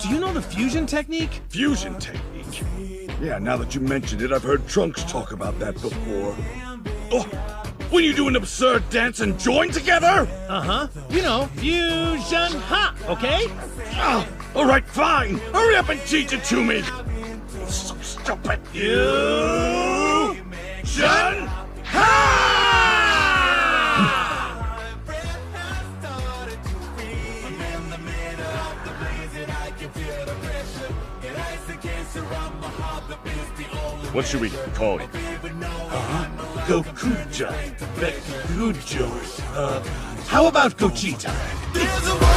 Do you know the fusion technique? Fusion technique? Yeah, now that you mentioned it, I've heard Trunks talk about that before. Oh, when you do an absurd dance and join together? Uh-huh. You know, fusion ha, okay? Oh, all right, fine. Hurry up and teach it to me. So stupid. Fusion ha! What should we call you? Gokuja. Gokujo. How about Gogeta?